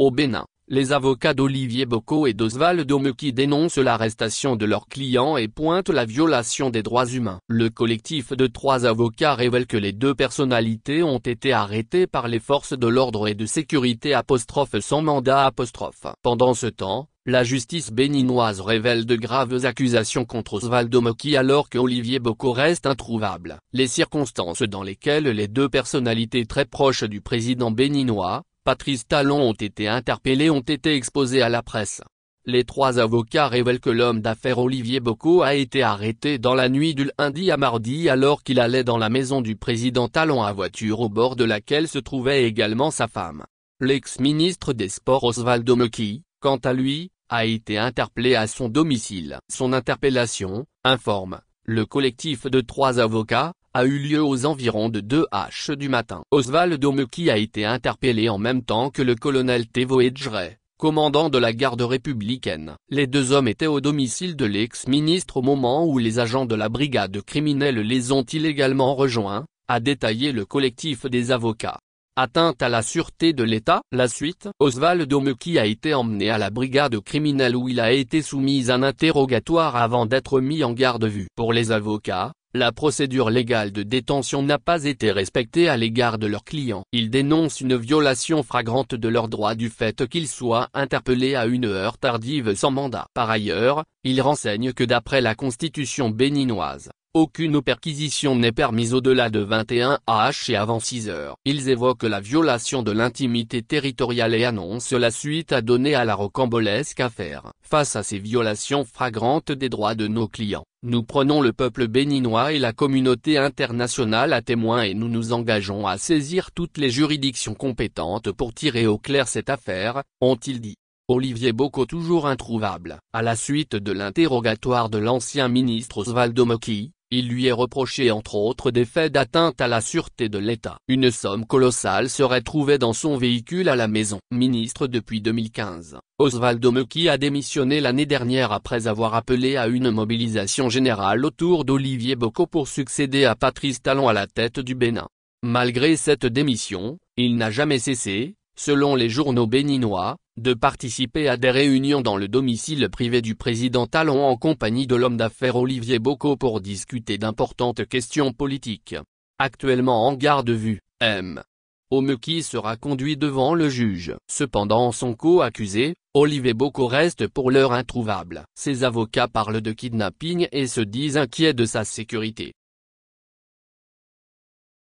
Au Bénin, les avocats d'Olivier Boko et d'Oswaldo Meki dénoncent l'arrestation de leurs clients et pointent la violation des droits humains. Le collectif de 3 avocats révèle que les 2 personnalités ont été arrêtées par les forces de l'ordre et de sécurité sans mandat. Pendant ce temps, la justice béninoise révèle de graves accusations contre Oswaldo Meki alors que Olivier Boko reste introuvable. Les circonstances dans lesquelles les 2 personnalités très proches du président béninois, Patrice Talon, ont été interpellées ont été exposées à la presse. Les 3 avocats révèlent que l'homme d'affaires Olivier Boko a été arrêté dans la nuit du lundi à mardi alors qu'il allait dans la maison du président Talon à voiture au bord de laquelle se trouvait également sa femme. L'ex-ministre des Sports Oswaldo Meki, quant à lui, a été interpellé à son domicile. Son interpellation, informe le collectif de 3 avocats, a eu lieu aux environs de 2h du matin. Oswaldo Meki a été interpellé en même temps que le colonel Tevo Edjere, commandant de la garde républicaine. Les 2 hommes étaient au domicile de l'ex-ministre au moment où les agents de la brigade criminelle les ont illégalement rejoints, a détaillé le collectif des avocats. Atteinte à la sûreté de l'État. La suite, Oswaldo Meki a été emmené à la brigade criminelle où il a été soumis à un interrogatoire avant d'être mis en garde à vue. Pour les avocats, la procédure légale de détention n'a pas été respectée à l'égard de leurs clients. Ils dénoncent une violation flagrante de leurs droits du fait qu'ils soient interpellés à une heure tardive sans mandat. Par ailleurs, ils renseignent que d'après la constitution béninoise, aucune perquisition n'est permise au-delà de 21h et avant 6h. Ils évoquent la violation de l'intimité territoriale et annoncent la suite à donner à la rocambolesque affaire. Face à ces violations flagrantes des droits de nos clients, nous prenons le peuple béninois et la communauté internationale à témoin et nous nous engageons à saisir toutes les juridictions compétentes pour tirer au clair cette affaire, ont-ils dit. Olivier Boko toujours introuvable. À la suite de l'interrogatoire de l'ancien ministre Oswaldo Meki, il lui est reproché entre autres des faits d'atteinte à la sûreté de l'État. Une somme colossale serait trouvée dans son véhicule à la maison. Ministre depuis 2015, Oswaldo Meki a démissionné l'année dernière après avoir appelé à une mobilisation générale autour d'Olivier Boko pour succéder à Patrice Talon à la tête du Bénin. Malgré cette démission, il n'a jamais cessé, selon les journaux béninois, de participer à des réunions dans le domicile privé du président Talon en compagnie de l'homme d'affaires Olivier Boko pour discuter d'importantes questions politiques. Actuellement en garde à vue, M. Meki sera conduit devant le juge. Cependant son co-accusé, Olivier Boko reste pour l'heure introuvable. Ses avocats parlent de kidnapping et se disent inquiets de sa sécurité.